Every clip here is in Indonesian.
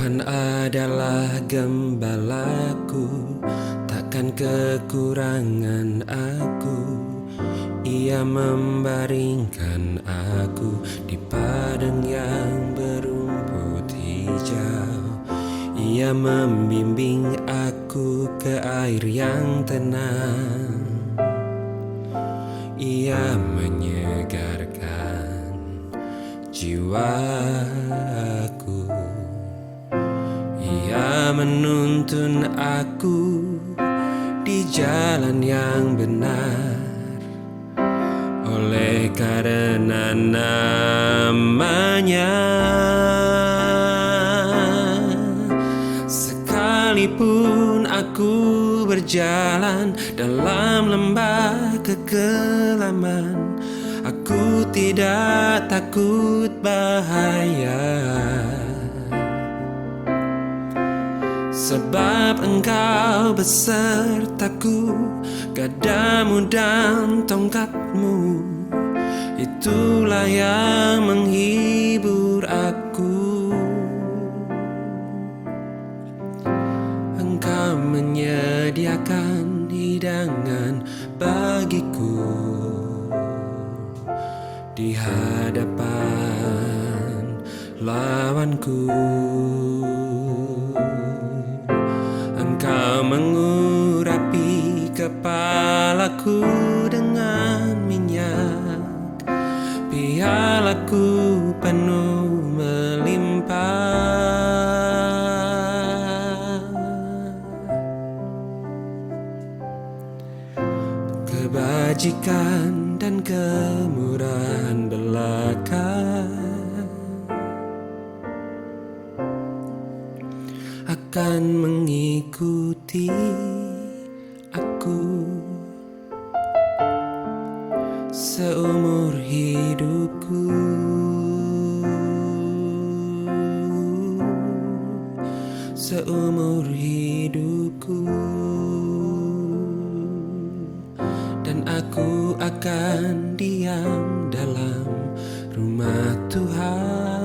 Tuhan adalah gembalaku, takkan kekurangan aku. Ia membaringkan aku di padang yang berumput hijau. Ia membimbing aku ke air yang tenang. Ia menyegarkan jiwaku. Ia menuntun aku di jalan yang benar, oleh karena namanya. Sekalipun aku berjalan dalam lembah kekelaman, aku tidak takut bahaya, sebab Engkau besertaku, gadamu dan tongkatmu, itulah yang menghibur aku. Engkau menyediakan hidangan bagiku di hadapan lawanku. Engkau mengurapi kepalaku dengan minyak, pialaku penuh melimpah. Kebajikan dan kemurahan belaka akan mengikuti aku seumur hidupku. Seumur hidupku. Dan aku akan diam dalam rumah Tuhan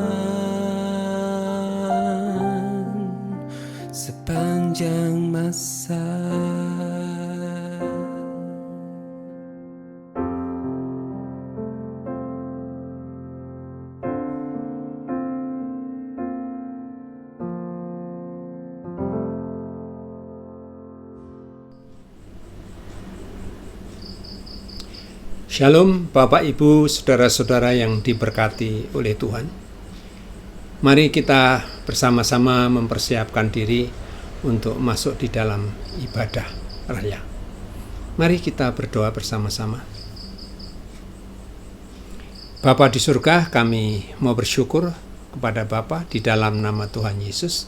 sepanjang masa. Shalom Bapak Ibu Saudara-saudara yang diberkati oleh Tuhan. Mari kita bersama-sama mempersiapkan diri untuk masuk di dalam ibadah raya. Mari kita berdoa bersama-sama. Bapa di surga, kami mau bersyukur kepada Bapa di dalam nama Tuhan Yesus,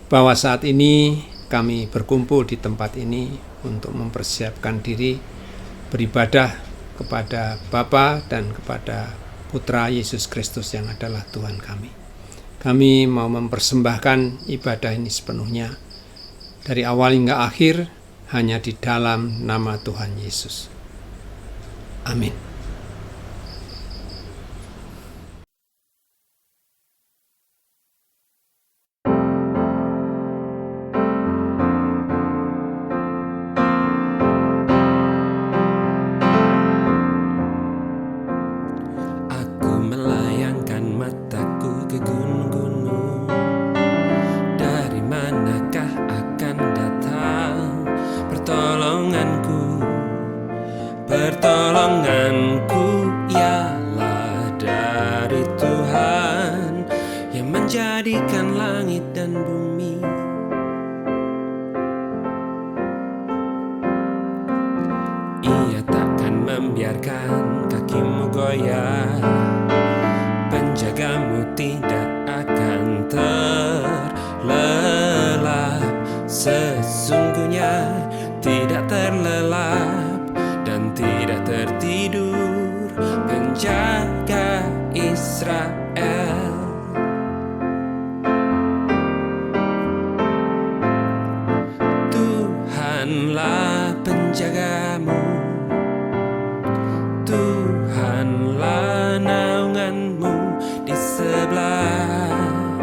bahwa saat ini kami berkumpul di tempat ini untuk mempersiapkan diri beribadah kepada Bapa dan kepada Putra Yesus Kristus yang adalah Tuhan kami. Kami mau mempersembahkan ibadah ini sepenuhnya, dari awal hingga akhir, hanya di dalam nama Tuhan Yesus. Amin. Pertolonganku ialah dari Tuhan yang menjadikan langit dan bumi. Ia takkan membiarkan kakimu goyah, penjagamu tidak akan terlelap. Sesungguhnya tidak terlelap dan tidak tertidur penjaga Israel. Tuhanlah penjagamu, Tuhanlah naunganmu di sebelah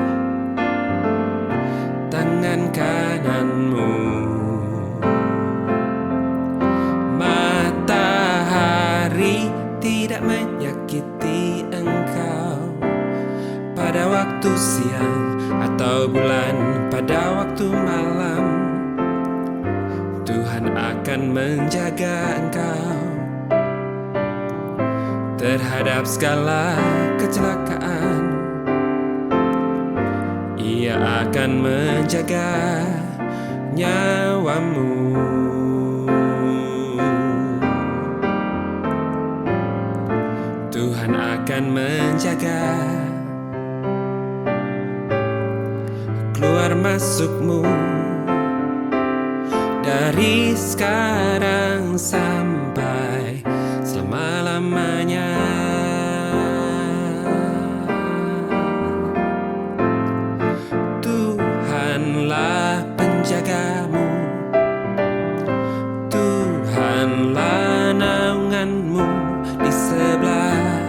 waktu siang atau bulan pada waktu malam, Tuhan akan menjaga engkau terhadap segala kecelakaan. Ia akan menjaga nyawamu. Tuhan akan menjaga keluar masukmu dari sekarang sampai selama-lamanya. Tuhanlah penjagamu, Tuhanlah naunganmu di sebelah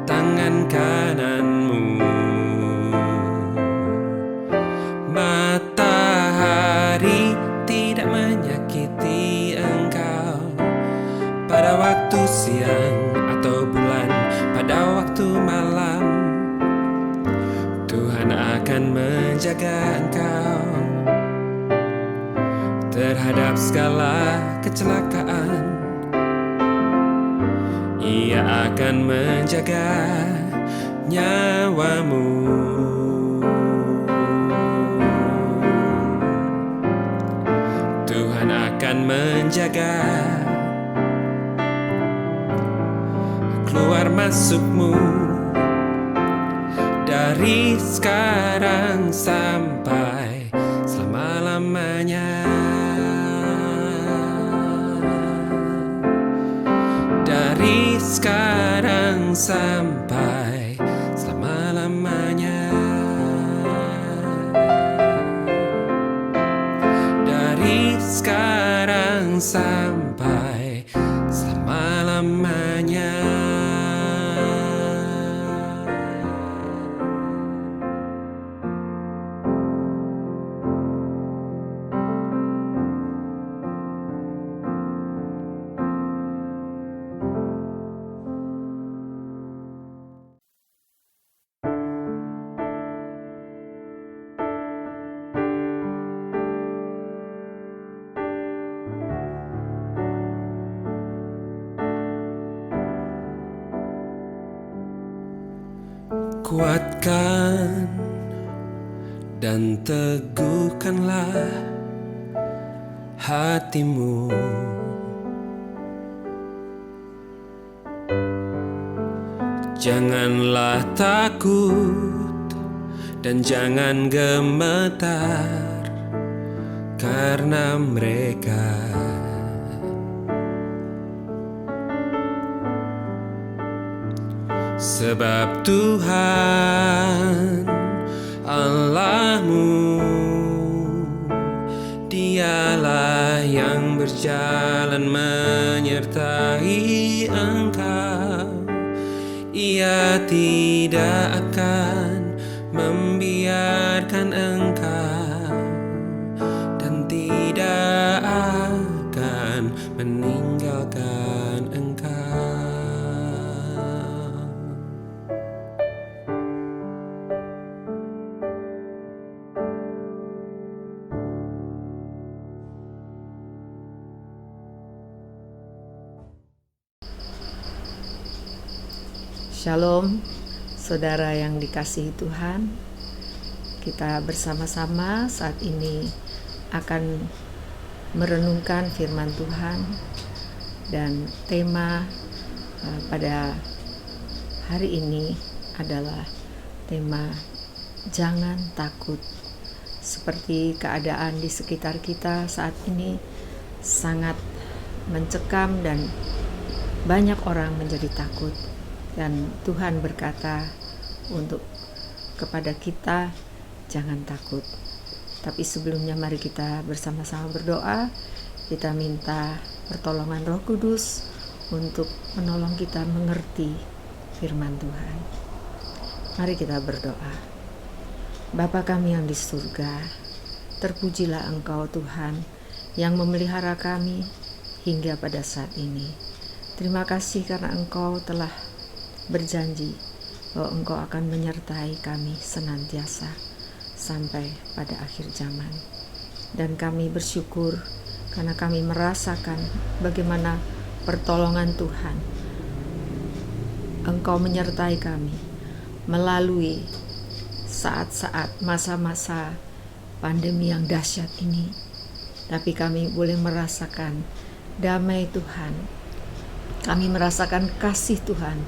tangan kananmu. Matahari tidak menyakiti engkau pada waktu siang atau bulan pada waktu malam. Tuhan akan menjaga engkau terhadap segala kecelakaan. Ia akan menjaga nyawamu. Tuhan akan menjaga keluar masukmu dari sekarang sampai selama-lamanya. Dari sekarang sampai selama-lamanya. Dari sekarang sampai selama-lamanya. Kuatkan dan teguhkanlah hatimu. Janganlah takut dan jangan gemetar karena mereka. Sebab Tuhan Allahmu, Dialah yang berjalan menyertai engkau. Ia tidak akan membiarkan engkau dan tidak akan meninggalkan engkau. Shalom, saudara yang dikasihi Tuhan. Kita bersama-sama saat ini akan merenungkan firman Tuhan, dan tema pada hari ini adalah tema jangan takut. Seperti keadaan di sekitar kita saat ini sangat mencekam dan banyak orang menjadi takut. Dan Tuhan berkata untuk kepada kita, jangan takut. Tapi sebelumnya mari kita bersama-sama berdoa. Kita minta pertolongan Roh Kudus untuk menolong kita mengerti firman Tuhan. Mari kita berdoa. Bapa kami yang di surga, terpujilah Engkau Tuhan yang memelihara kami hingga pada saat ini. Terima kasih karena Engkau telah berjanji bahwa Engkau akan menyertai kami senantiasa sampai pada akhir zaman. Dan kami bersyukur karena kami merasakan bagaimana pertolongan Tuhan. Engkau menyertai kami melalui saat-saat masa-masa pandemi yang dahsyat ini. Tapi kami boleh merasakan damai Tuhan. Kami merasakan kasih Tuhan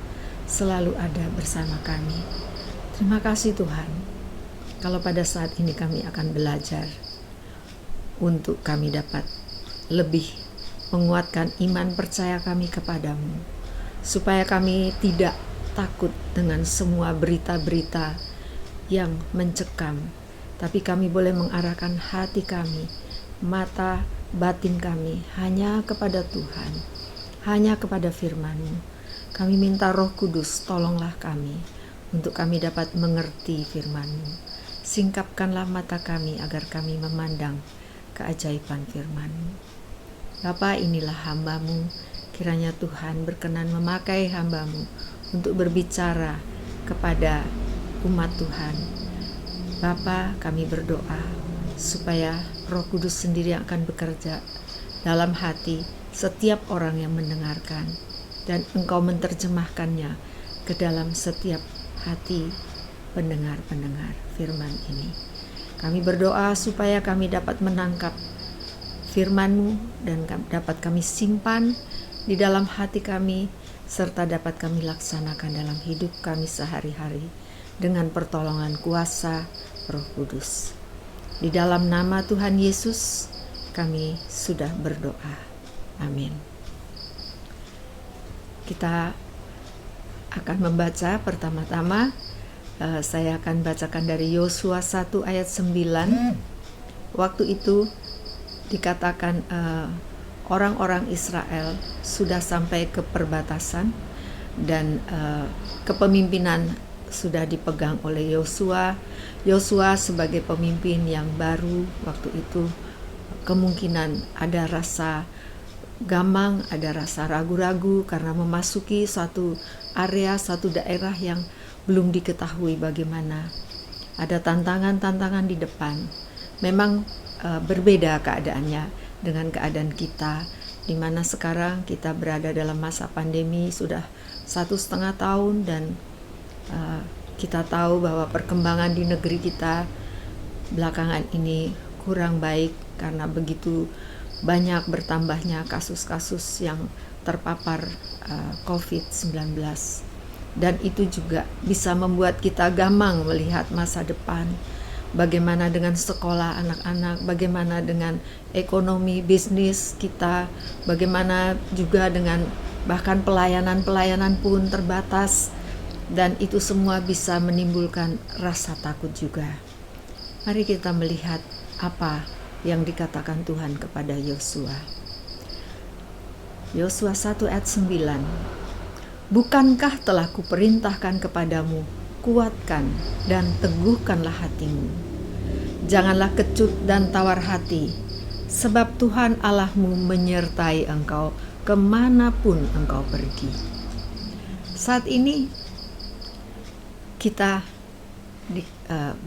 selalu ada bersama kami. Terima kasih Tuhan. Kalau pada saat ini kami akan belajar untuk kami dapat lebih menguatkan iman percaya kami kepadamu, supaya kami tidak takut dengan semua berita-berita yang mencekam, tapi kami boleh mengarahkan hati kami, mata batin kami hanya kepada Tuhan, hanya kepada firman-Mu. Kami minta Roh Kudus, tolonglah kami untuk kami dapat mengerti firman-Mu. Singkapkanlah mata kami agar kami memandang keajaiban firman-Mu. Bapa, inilah hamba-Mu, kiranya Tuhan berkenan memakai hamba-Mu untuk berbicara kepada umat Tuhan. Bapa, kami berdoa supaya Roh Kudus sendiri yang akan bekerja dalam hati setiap orang yang mendengarkan, dan Engkau menerjemahkannya ke dalam setiap hati pendengar-pendengar firman ini. Kami berdoa supaya kami dapat menangkap firman-Mu dan dapat kami simpan di dalam hati kami, serta dapat kami laksanakan dalam hidup kami sehari-hari dengan pertolongan kuasa Roh Kudus. Di dalam nama Tuhan Yesus kami sudah berdoa. Amin. Kita akan membaca pertama-tama, saya akan bacakan dari Yosua 1 ayat 9. Waktu itu dikatakan orang-orang Israel sudah sampai ke perbatasan, dan kepemimpinan sudah dipegang oleh Yosua. Yosua sebagai pemimpin yang baru waktu itu, kemungkinan ada rasa gamang, ada rasa ragu-ragu karena memasuki suatu area, suatu daerah yang belum diketahui bagaimana. Ada tantangan-tantangan di depan. Memang berbeda keadaannya dengan keadaan kita, di mana sekarang kita berada dalam masa pandemi sudah 1,5 tahun, dan kita tahu bahwa perkembangan di negeri kita belakangan ini kurang baik karena begitu banyak bertambahnya kasus-kasus yang terpapar COVID-19, dan itu juga bisa membuat kita gamang melihat masa depan. Bagaimana dengan sekolah anak-anak, bagaimana dengan ekonomi bisnis kita, bagaimana juga dengan bahkan pelayanan pun terbatas, dan itu semua bisa menimbulkan rasa takut juga. Mari kita melihat apa yang dikatakan Tuhan kepada Yosua. Yosua 1 ayat 9. Bukankah telah kuperintahkan kepadamu, kuatkan dan teguhkanlah hatimu. Janganlah kecut dan tawar hati, sebab Tuhan Allahmu menyertai engkau kemanapun engkau pergi. Saat ini kita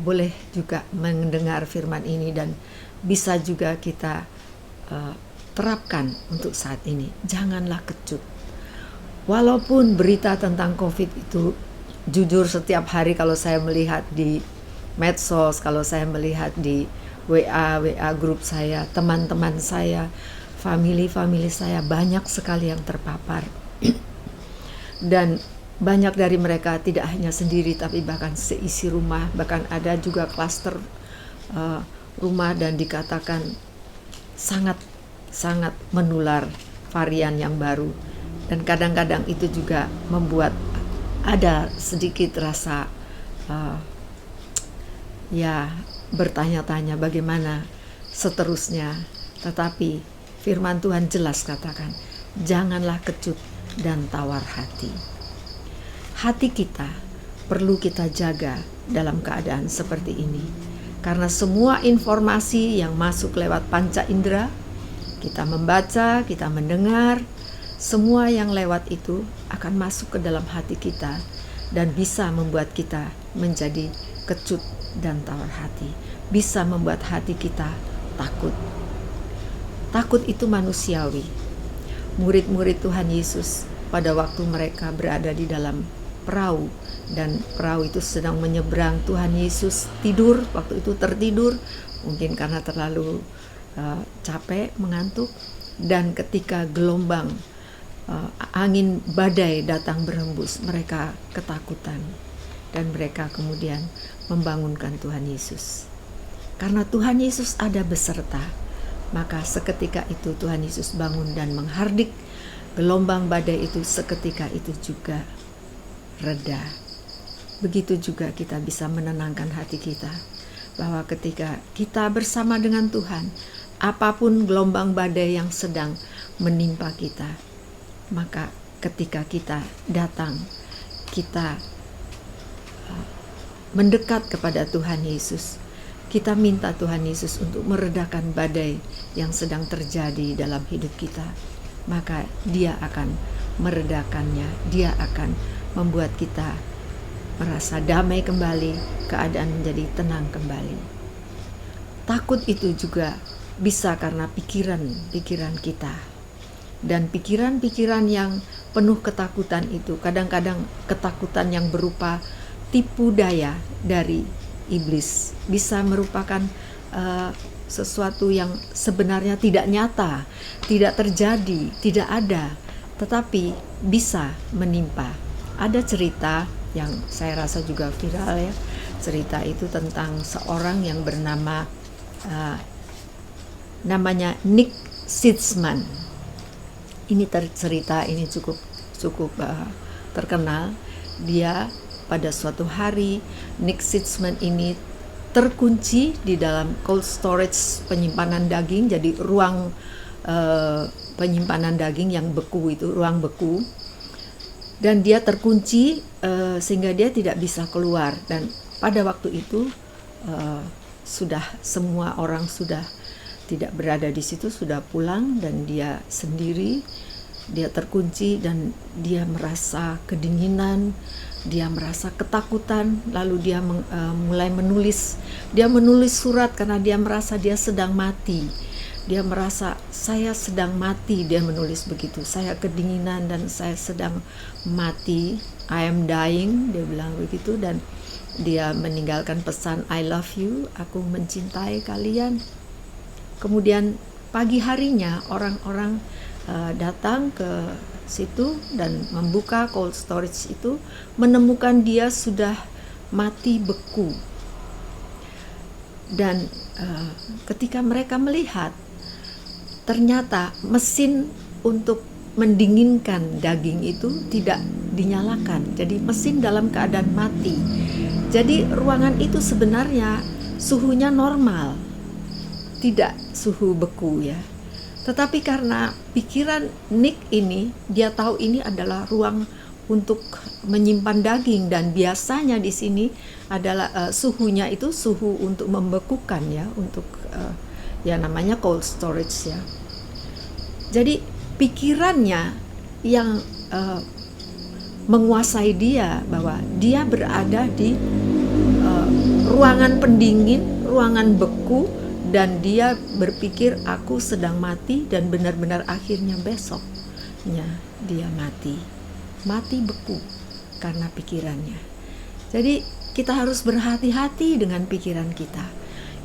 boleh juga mendengar firman ini dan bisa juga kita terapkan untuk saat ini. Janganlah kecut. Walaupun berita tentang COVID itu, jujur setiap hari kalau saya melihat di medsos, kalau saya melihat di WA grup saya, teman-teman saya, family saya, banyak sekali yang terpapar. Dan banyak dari mereka tidak hanya sendiri, tapi bahkan seisi rumah, bahkan ada juga klaster rumah, dan dikatakan sangat menular varian yang baru. Dan kadang-kadang itu juga membuat ada sedikit rasa bertanya-tanya bagaimana seterusnya. Tetapi firman Tuhan jelas katakan, janganlah kecut dan tawar hati. Hati kita perlu kita jaga dalam keadaan seperti ini, karena semua informasi yang masuk lewat panca indera, kita membaca, kita mendengar, semua yang lewat itu akan masuk ke dalam hati kita, dan bisa membuat kita menjadi kecut dan tawar hati, bisa membuat hati kita takut. Takut itu manusiawi. Murid-murid Tuhan Yesus pada waktu mereka berada di dalam perahu, dan perahu itu sedang menyeberang, Tuhan Yesus tidur, waktu itu tertidur, mungkin karena terlalu capek, mengantuk, dan ketika gelombang angin badai datang berhembus, mereka ketakutan, dan mereka kemudian membangunkan Tuhan Yesus. Karena Tuhan Yesus ada beserta, maka seketika itu Tuhan Yesus bangun dan menghardik gelombang badai itu, seketika itu juga reda. Begitu juga kita bisa menenangkan hati kita, bahwa ketika kita bersama dengan Tuhan, apapun gelombang badai yang sedang menimpa kita, maka ketika kita datang, kita mendekat kepada Tuhan Yesus, kita minta Tuhan Yesus untuk meredakan badai yang sedang terjadi dalam hidup kita, maka Dia akan meredakannya. Dia akan membuat kita merasa damai kembali, keadaan menjadi tenang kembali. Takut itu juga bisa karena pikiran kita. Dan pikiran-pikiran yang penuh ketakutan itu kadang-kadang ketakutan yang berupa tipu daya dari iblis, bisa merupakan sesuatu yang sebenarnya tidak nyata, tidak terjadi, tidak ada, tetapi bisa menimpa. Ada cerita yang saya rasa juga viral ya, cerita itu tentang seorang yang bernama namanya Nick Sitzman. Ini cerita ini cukup terkenal. Dia pada suatu hari, Nick Sitzman ini terkunci di dalam cold storage, penyimpanan daging, jadi ruang penyimpanan daging yang beku itu, ruang beku, dan dia terkunci sehingga dia tidak bisa keluar. Dan pada waktu itu sudah semua orang sudah tidak berada di situ, sudah pulang, dan dia sendiri, dia terkunci dan dia merasa kedinginan, dia merasa ketakutan, lalu dia mulai menulis. Dia menulis surat karena dia merasa dia sedang mati. Dia merasa saya sedang mati, dia menulis begitu. Saya kedinginan dan saya sedang mati. I am dying, dia bilang begitu, dan dia meninggalkan pesan I love you, aku mencintai kalian. Kemudian pagi harinya orang-orang datang ke situ dan membuka cold storage itu, menemukan dia sudah mati beku. Dan ketika mereka melihat, ternyata mesin untuk mendinginkan daging itu tidak dinyalakan, jadi mesin dalam keadaan mati. Jadi ruangan itu sebenarnya suhunya normal, tidak suhu beku ya. Tetapi karena pikiran Nick ini, dia tahu ini adalah ruang untuk menyimpan daging, dan biasanya di sini adalah suhunya itu suhu untuk membekukan ya, untuk ya namanya cold storage ya. Jadi pikirannya yang menguasai dia, bahwa dia berada di ruangan pendingin, ruangan beku, dan dia berpikir aku sedang mati, dan benar-benar akhirnya besoknya dia mati beku karena pikirannya. Jadi kita harus berhati-hati dengan pikiran kita.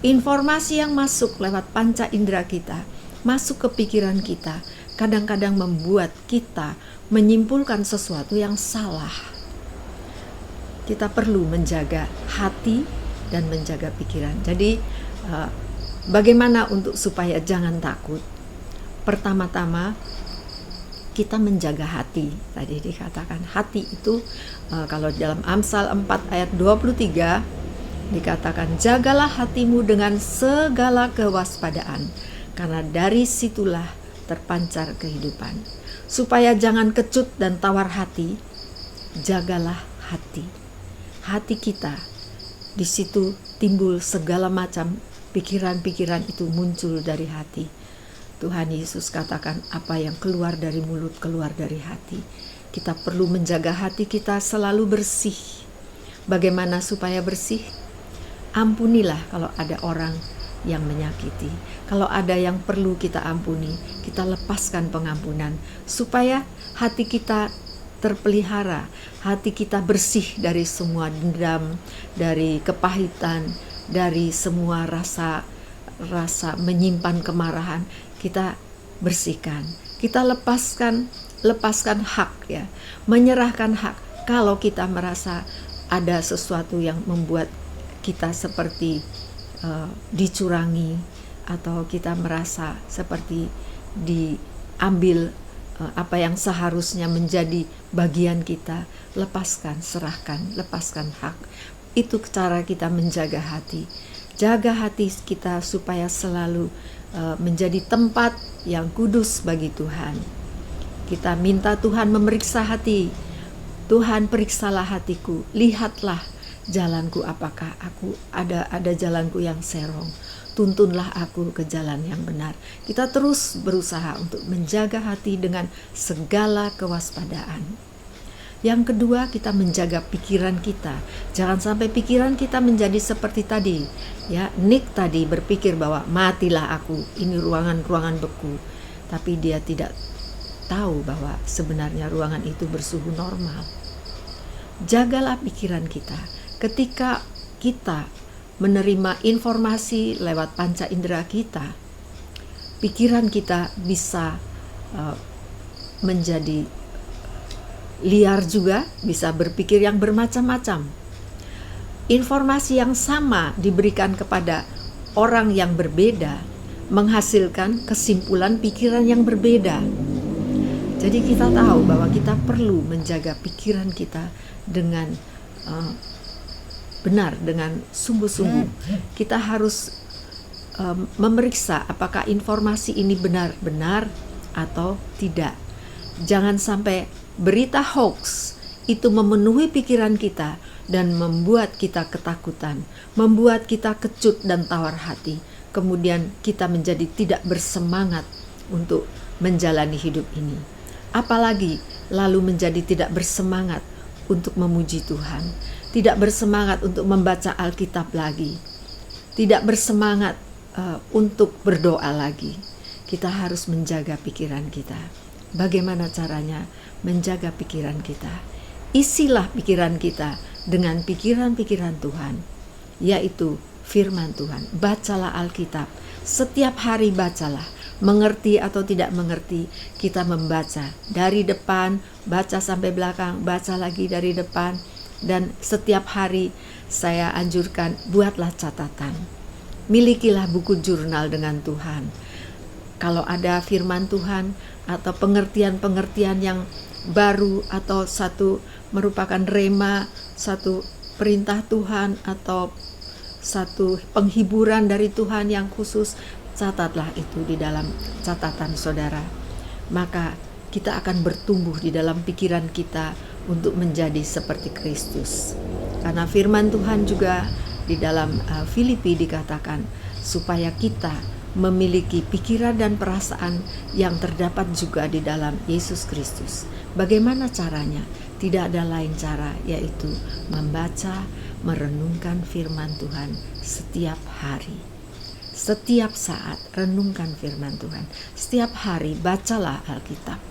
Informasi yang masuk lewat panca indera kita, masuk ke pikiran kita, kadang-kadang membuat kita menyimpulkan sesuatu yang salah. Kita perlu menjaga hati dan menjaga pikiran. Jadi bagaimana untuk supaya jangan takut? Pertama-tama kita menjaga hati. Tadi dikatakan hati itu kalau dalam Amsal 4 ayat 23 dikatakan, jagalah hatimu dengan segala kewaspadaan, karena dari situlah terpancar kehidupan. Supaya jangan kecut dan tawar hati, jagalah hati. Hati kita, di situ timbul segala macam pikiran-pikiran itu muncul dari hati. Tuhan Yesus katakan apa yang keluar dari mulut keluar dari hati. kita perlu menjaga hati kita selalu bersih. Bagaimana supaya bersih? Ampunilah kalau ada orang yang menyakiti. Kalau ada yang perlu kita ampuni, kita lepaskan pengampunan supaya hati kita terpelihara, hati kita bersih dari semua dendam, dari kepahitan, dari semua rasa menyimpan kemarahan. Kita bersihkan, kita lepaskan hak, ya, menyerahkan hak. Kalau kita merasa ada sesuatu yang membuat kita seperti dicurangi, atau kita merasa seperti diambil apa yang seharusnya menjadi bagian kita, lepaskan, serahkan, lepaskan hak. Itu cara kita menjaga hati. Jaga hati kita supaya selalu menjadi tempat yang kudus bagi Tuhan. Kita minta Tuhan memeriksa hati. Tuhan, periksalah hatiku, lihatlah jalanku, apakah aku ada jalanku yang serong. Tuntunlah aku ke jalan yang benar. Kita terus berusaha untuk menjaga hati dengan segala kewaspadaan. Yang kedua, kita menjaga pikiran kita. Jangan sampai pikiran kita menjadi seperti tadi. Ya, Nick tadi berpikir bahwa matilah aku, ini ruangan beku. Tapi dia tidak tahu bahwa sebenarnya ruangan itu bersuhu normal. Jagalah pikiran kita. Ketika kita menerima informasi lewat panca indera kita, pikiran kita bisa menjadi liar juga, bisa berpikir yang bermacam-macam. Informasi yang sama diberikan kepada orang yang berbeda, menghasilkan kesimpulan pikiran yang berbeda. Jadi kita tahu bahwa kita perlu menjaga pikiran kita dengan benar, dengan sungguh-sungguh. Kita harus memeriksa apakah informasi ini benar-benar atau tidak. Jangan sampai berita hoax itu memenuhi pikiran kita dan membuat kita ketakutan, membuat kita kecut dan tawar hati. Kemudian kita menjadi tidak bersemangat untuk menjalani hidup ini. Apalagi lalu menjadi tidak bersemangat untuk memuji Tuhan, tidak bersemangat untuk membaca Alkitab lagi, tidak bersemangat untuk berdoa lagi. Kita harus menjaga pikiran kita. Bagaimana caranya menjaga pikiran kita? Isilah pikiran kita dengan pikiran-pikiran Tuhan, yaitu firman Tuhan. Bacalah Alkitab, setiap hari bacalah. Mengerti atau tidak mengerti, kita membaca dari depan, baca sampai belakang, baca lagi dari depan. Dan setiap hari saya anjurkan, buatlah catatan. Milikilah buku jurnal dengan Tuhan. Kalau ada firman Tuhan atau pengertian-pengertian yang baru, atau satu merupakan rema, satu perintah Tuhan, atau satu penghiburan dari Tuhan yang khusus, catatlah itu di dalam catatan saudara. Maka kita akan bertumbuh di dalam pikiran kita untuk menjadi seperti Kristus. Karena firman Tuhan juga di dalam Filipi dikatakan supaya kita memiliki pikiran dan perasaan yang terdapat juga di dalam Yesus Kristus. Bagaimana caranya? Tidak ada lain cara, yaitu membaca, merenungkan firman Tuhan setiap hari. Setiap saat renungkan firman Tuhan. Setiap hari bacalah Alkitab.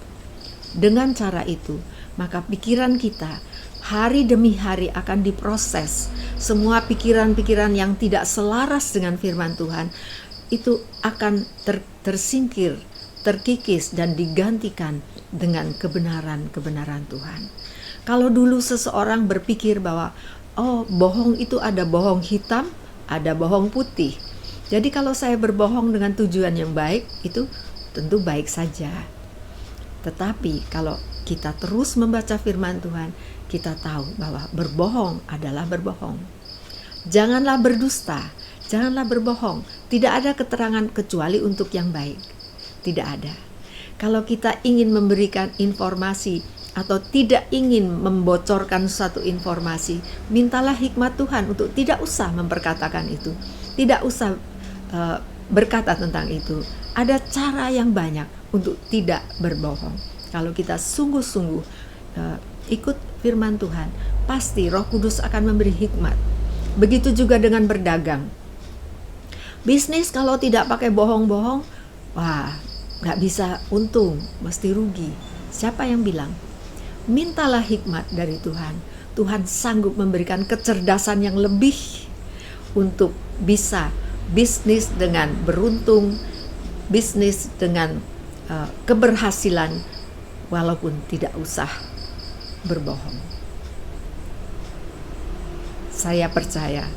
Dengan cara itu, maka pikiran kita hari demi hari akan diproses. Semua pikiran-pikiran yang tidak selaras dengan firman Tuhan itu akan tersingkir, terkikis, dan digantikan dengan kebenaran-kebenaran Tuhan. Kalau dulu seseorang berpikir bahwa bohong itu ada bohong hitam, ada bohong putih. Jadi kalau saya berbohong dengan tujuan yang baik, itu tentu baik saja. Tetapi kalau kita terus membaca firman Tuhan, kita tahu bahwa berbohong adalah berbohong. Janganlah berdusta, janganlah berbohong. Tidak ada keterangan kecuali untuk yang baik. Tidak ada. Kalau kita ingin memberikan informasi atau tidak ingin membocorkan suatu informasi, mintalah hikmat Tuhan untuk tidak usah memperkatakan itu. Tidak usah berkata tentang itu. Ada cara yang banyak untuk tidak berbohong. Kalau kita sungguh-sungguh ikut firman Tuhan, pasti Roh Kudus akan memberi hikmat. Begitu juga dengan berdagang. Bisnis kalau tidak pakai bohong-bohong, wah, gak bisa untung, mesti rugi. Siapa yang bilang? Mintalah hikmat dari Tuhan. Tuhan sanggup memberikan kecerdasan yang lebih untuk bisa bisnis dengan beruntung, bisnis dengan keberhasilan, walaupun tidak usah berbohong. Saya percaya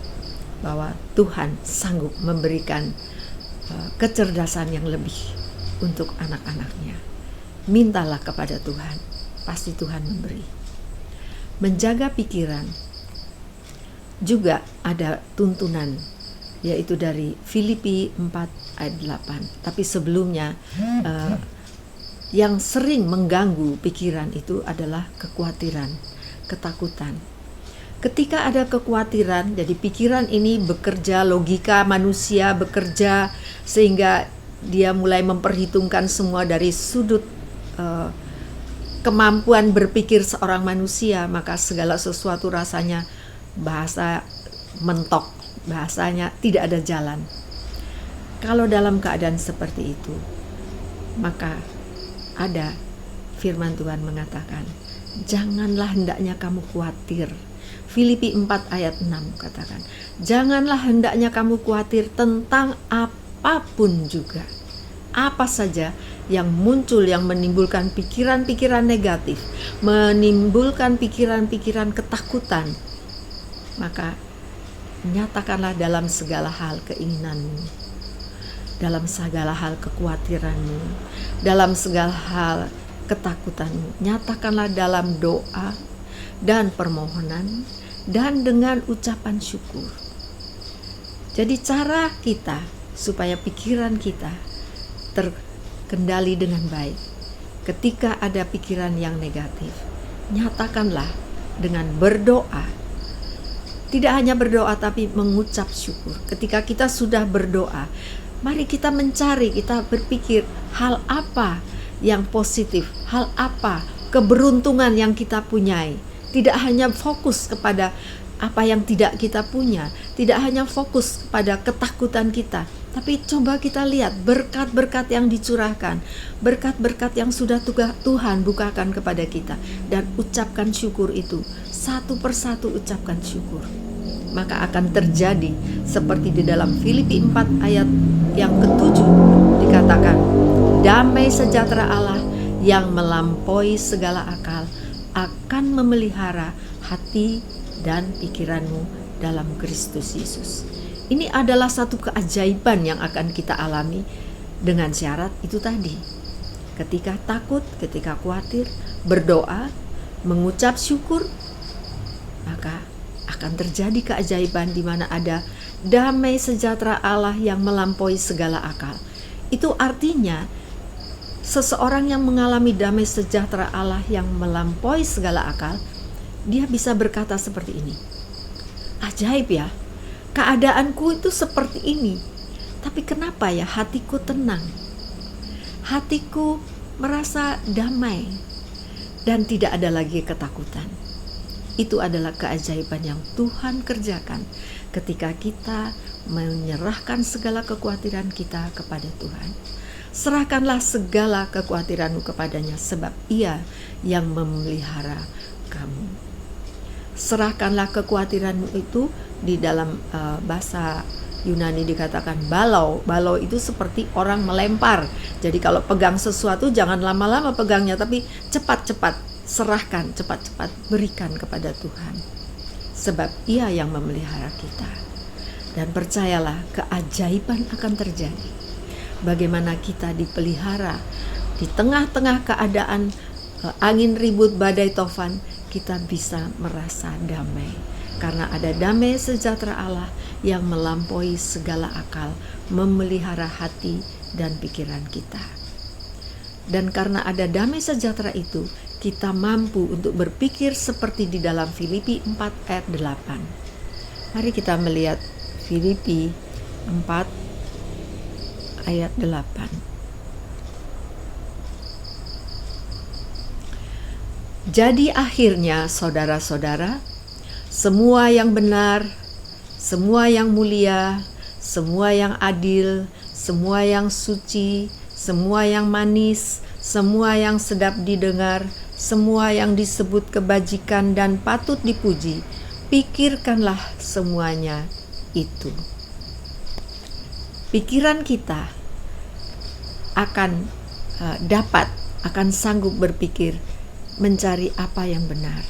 bahwa Tuhan sanggup memberikan kecerdasan yang lebih untuk anak-anaknya. Mintalah kepada Tuhan, pasti Tuhan memberi. Menjaga pikiran juga ada tuntunan, yaitu dari Filipi 4 ayat 8. Tapi sebelumnya yang sering mengganggu pikiran itu adalah kekhawatiran, ketakutan. Ketika ada kekhawatiran, jadi pikiran ini bekerja, logika manusia bekerja sehingga dia mulai memperhitungkan semua dari sudut kemampuan berpikir seorang manusia, maka segala sesuatu rasanya bahasa mentok, bahasanya tidak ada jalan. Kalau dalam keadaan seperti itu, maka ada firman Tuhan mengatakan, janganlah hendaknya kamu khawatir. Filipi 4 ayat 6 katakan, janganlah hendaknya kamu khawatir tentang apapun juga. Apa saja yang muncul, yang menimbulkan pikiran-pikiran negatif, menimbulkan pikiran-pikiran ketakutan, maka nyatakanlah dalam segala hal keinginanmu, dalam segala hal kekhawatiranmu, dalam segala hal ketakutanmu, nyatakanlah dalam doa dan permohonan dan dengan ucapan syukur. Jadi cara kita supaya pikiran kita terkendali dengan baik, ketika ada pikiran yang negatif, nyatakanlah dengan berdoa. Tidak hanya berdoa tapi mengucap syukur. Ketika kita sudah berdoa, mari kita mencari, kita berpikir hal apa yang positif, hal apa keberuntungan yang kita punyai. Tidak hanya fokus kepada apa yang tidak kita punya, tidak hanya fokus kepada ketakutan kita, tapi coba kita lihat berkat-berkat yang dicurahkan, berkat-berkat yang sudah Tuhan bukakan kepada kita, dan ucapkan syukur itu. Satu persatu ucapkan syukur. Maka akan terjadi seperti di dalam Filipi 4 ayat yang ke-7 dikatakan, damai sejahtera Allah yang melampaui segala akal akan memelihara hati dan pikiranmu dalam Kristus Yesus. Ini adalah satu keajaiban yang akan kita alami dengan syarat itu tadi. Ketika takut, ketika khawatir, berdoa, mengucap syukur, maka akan terjadi keajaiban di mana ada damai sejahtera Allah yang melampaui segala akal. Itu artinya seseorang yang mengalami damai sejahtera Allah yang melampaui segala akal, dia bisa berkata seperti ini, ajaib ya, keadaanku itu seperti ini, tapi kenapa ya hatiku tenang, hatiku merasa damai, dan tidak ada lagi ketakutan. Itu adalah keajaiban yang Tuhan kerjakan ketika kita menyerahkan segala kekhawatiran kita kepada Tuhan. Serahkanlah segala kekhawatiranmu kepadanya, sebab Ia yang memelihara kamu. Serahkanlah kekhawatiranmu itu, di dalam bahasa Yunani dikatakan balau. Balau itu seperti orang melempar. Jadi kalau pegang sesuatu jangan lama-lama pegangnya, tapi cepat-cepat serahkan, cepat-cepat berikan kepada Tuhan. Sebab Ia yang memelihara kita. Dan percayalah, keajaiban akan terjadi. Bagaimana kita dipelihara di tengah-tengah keadaan angin ribut, badai tofan, kita bisa merasa damai. Karena ada damai sejahtera Allah yang melampaui segala akal, memelihara hati dan pikiran kita. Dan karena ada damai sejahtera itu, kita mampu untuk berpikir seperti di dalam Filipi 4 ayat 8. Mari kita melihat Filipi 4 ayat 8. Jadi akhirnya saudara-saudara, semua yang benar, semua yang mulia, semua yang adil, semua yang suci, semua yang manis, semua yang sedap didengar, semua yang disebut kebajikan dan patut dipuji, pikirkanlah semuanya itu. Pikiran kita akan akan sanggup berpikir, mencari apa yang benar,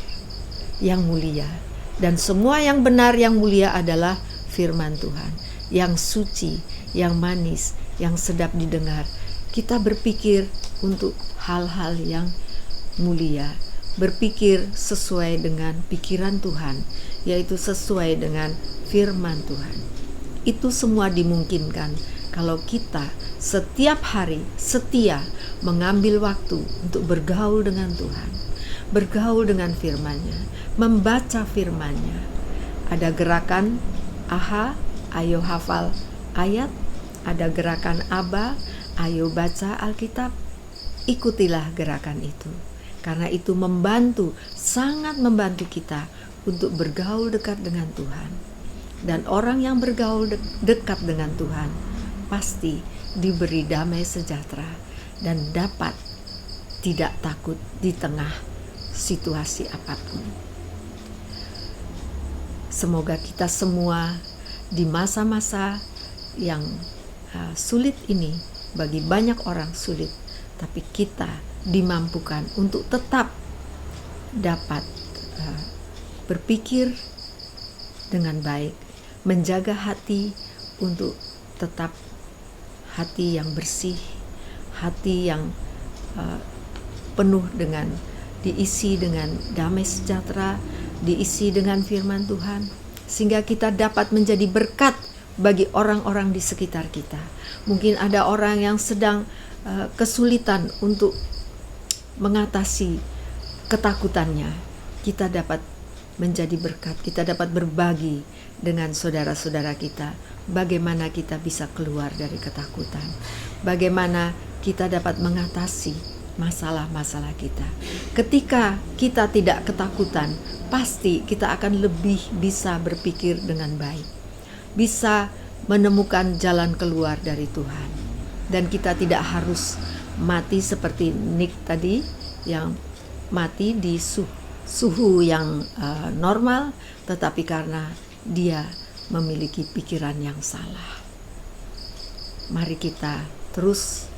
yang mulia. Dan semua yang benar, yang mulia adalah firman Tuhan, yang suci, yang manis, yang sedap didengar. Kita berpikir untuk hal-hal yang mulia, berpikir sesuai dengan pikiran Tuhan, yaitu sesuai dengan firman Tuhan. Itu semua dimungkinkan kalau kita setiap hari setia mengambil waktu untuk bergaul dengan Tuhan, bergaul dengan firman-Nya, membaca firman-Nya. Ada gerakan AHA, ayo hafal ayat. Ada gerakan ABA, ayo baca Alkitab. Ikutilah gerakan itu, karena itu membantu, sangat membantu kita untuk bergaul dekat dengan Tuhan. Dan orang yang bergaul dekat dengan Tuhan pasti diberi damai sejahtera dan dapat tidak takut di tengah situasi apapun. Semoga kita semua di masa-masa yang sulit ini, bagi banyak orang sulit, tapi kita dimampukan untuk tetap dapat berpikir dengan baik, menjaga hati untuk tetap hati yang bersih, hati yang penuh dengan diisi dengan damai sejahtera, diisi dengan firman Tuhan, sehingga kita dapat menjadi berkat bagi orang-orang di sekitar kita. Mungkin ada orang yang sedang kesulitan untuk mengatasi ketakutannya. Kita dapat menjadi berkat, kita dapat berbagi dengan saudara-saudara kita bagaimana kita bisa keluar dari ketakutan, bagaimana kita dapat mengatasi masalah-masalah kita. Ketika kita tidak ketakutan, pasti kita akan lebih bisa berpikir dengan baik, bisa menemukan jalan keluar dari Tuhan. Dan kita tidak harus mati seperti Nick tadi, yang mati di suhu yang normal, tetapi karena dia memiliki pikiran yang salah. Mari kita terus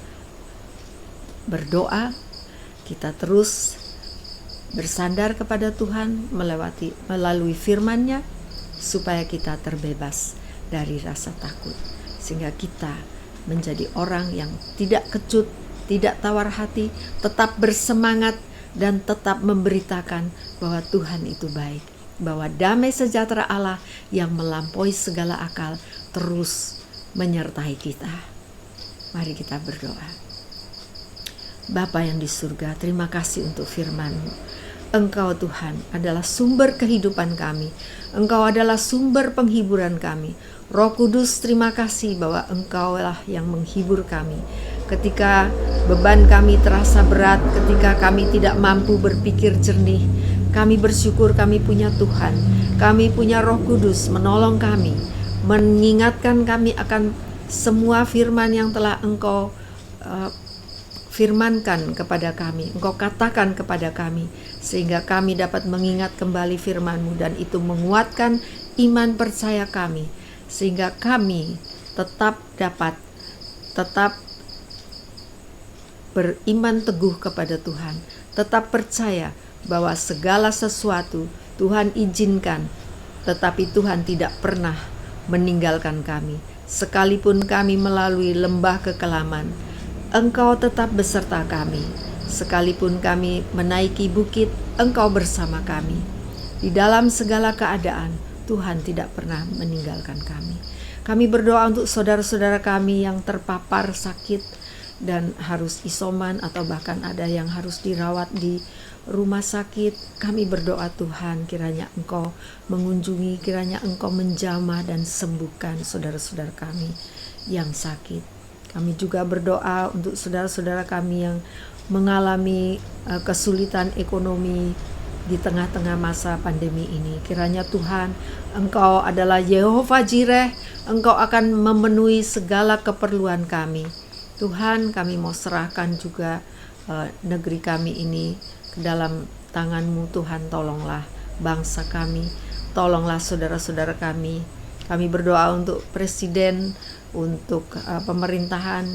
berdoa, kita terus bersandar kepada Tuhan melalui firman-Nya, supaya kita terbebas dari rasa takut, sehingga kita menjadi orang yang tidak kecut, tidak tawar hati, tetap bersemangat dan tetap memberitakan bahwa Tuhan itu baik, bahwa damai sejahtera Allah yang melampaui segala akal terus menyertai kita. Mari kita berdoa. Bapa yang di surga, terima kasih untuk firman-Mu. Engkau Tuhan adalah sumber kehidupan kami. Engkau adalah sumber penghiburan kami. Roh Kudus, terima kasih bahwa Engkaulah yang menghibur kami. Ketika beban kami terasa berat, ketika kami tidak mampu berpikir jernih, kami bersyukur kami punya Tuhan. Kami punya Roh Kudus menolong kami, mengingatkan kami akan semua firman yang telah Engkau firmankan kepada kami, Engkau katakan kepada kami, sehingga kami dapat mengingat kembali firman-Mu, dan itu menguatkan iman percaya kami, sehingga kami tetap beriman teguh kepada Tuhan, tetap percaya bahwa segala sesuatu Tuhan izinkan, tetapi Tuhan tidak pernah meninggalkan kami. Sekalipun kami melalui lembah kekelaman, Engkau tetap beserta kami. Sekalipun kami menaiki bukit, Engkau bersama kami. Di dalam segala keadaan, Tuhan tidak pernah meninggalkan kami. Kami berdoa untuk saudara-saudara kami yang terpapar sakit dan harus isoman, atau bahkan ada yang harus dirawat di rumah sakit. Kami berdoa Tuhan, kiranya Engkau mengunjungi, kiranya Engkau menjamah dan sembuhkan saudara-saudara kami yang sakit. Kami juga berdoa untuk saudara-saudara kami yang mengalami kesulitan ekonomi di tengah-tengah masa pandemi ini. Kiranya Tuhan, Engkau adalah Yehova Jireh, Engkau akan memenuhi segala keperluan kami. Tuhan, kami mau serahkan juga negeri kami ini ke dalam tangan-Mu. Tuhan, tolonglah bangsa kami, tolonglah saudara-saudara kami. Kami berdoa untuk Presiden, untuk pemerintahan,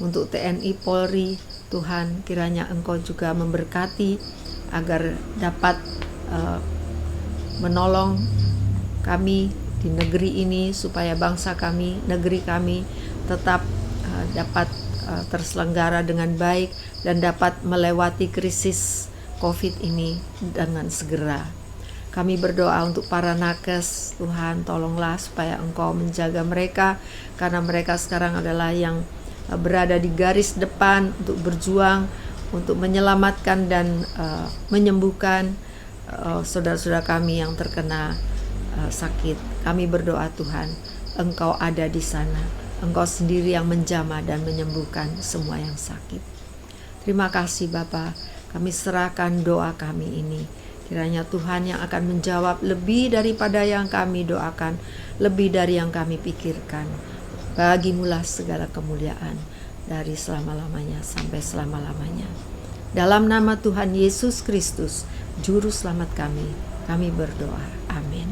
untuk TNI Polri. Tuhan, kiranya Engkau juga memberkati agar dapat menolong kami di negeri ini, supaya bangsa kami, negeri kami tetap dapat terselenggara dengan baik dan dapat melewati krisis COVID ini dengan segera. Kami berdoa untuk para nakes. Tuhan, tolonglah supaya Engkau menjaga mereka, karena mereka sekarang adalah yang berada di garis depan untuk berjuang, untuk menyelamatkan dan menyembuhkan saudara-saudara kami yang terkena sakit. Kami berdoa, Tuhan, Engkau ada di sana. Engkau sendiri yang menjamah dan menyembuhkan semua yang sakit. Terima kasih Bapa, kami serahkan doa kami ini. Kiranya Tuhan yang akan menjawab lebih daripada yang kami doakan, lebih dari yang kami pikirkan. Bagimulah segala kemuliaan dari selama-lamanya sampai selama-lamanya. Dalam nama Tuhan Yesus Kristus, Juru Selamat kami berdoa. Amin.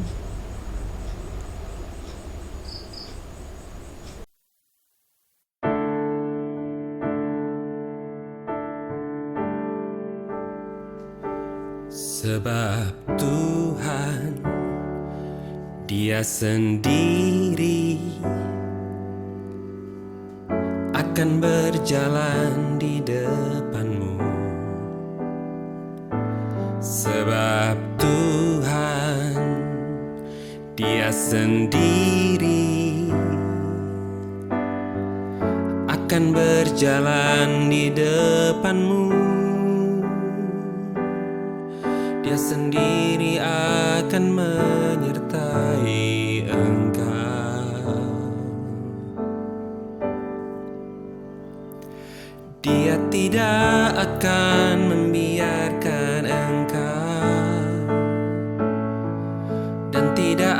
Sebab Tuhan, Dia sendiri akan berjalan di depanmu. Sebab Tuhan, Dia sendiri akan berjalan di depanmu. Dia sendiri akan menyertai engkau. Dia tidak akan membiarkan engkau dan tidak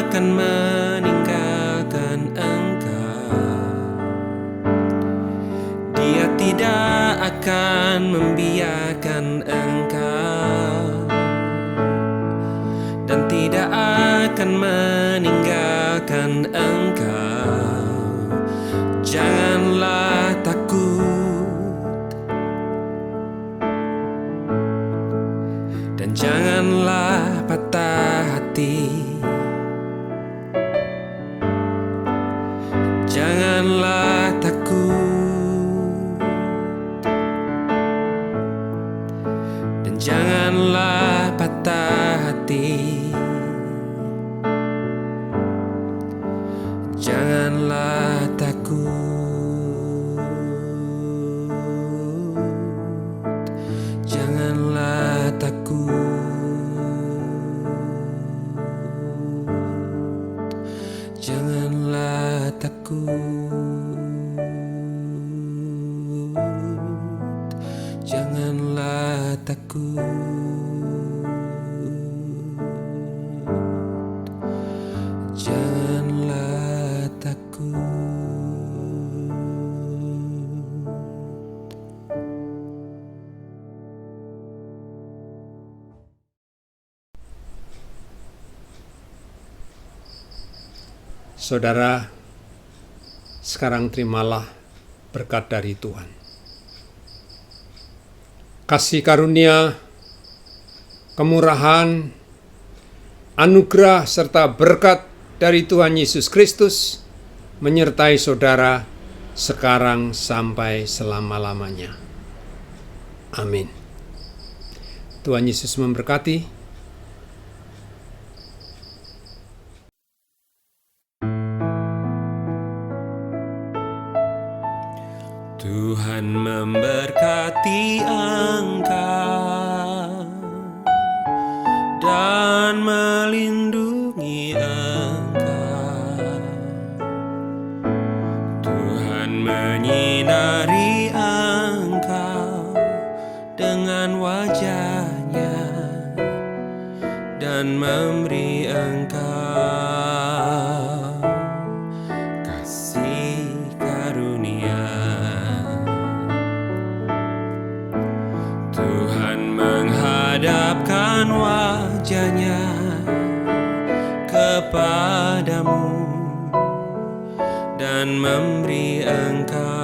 akan meninggalkan engkau. Dia tidak akan membiarkan engkau dan tidak akan meninggalkan engkau. Janganlah takut dan janganlah patah hati. Janganlah takut dan janganlah patah hati. Janganlah takut, janganlah takut, janganlah takut, janganlah takut, janganlah takut. Saudara, sekarang terimalah berkat dari Tuhan. Kasih karunia, kemurahan, anugerah serta berkat dari Tuhan Yesus Kristus menyertai saudara sekarang sampai selama-lamanya. Amin. Tuhan Yesus memberkati. Tuhan memberkati engkau dan melindungi engkau. Tuhan menyinari engkau dan memberi Engkau kasih karunia. Tuhan menghadapkan wajah-Nya kepadamu dan memberi Engkau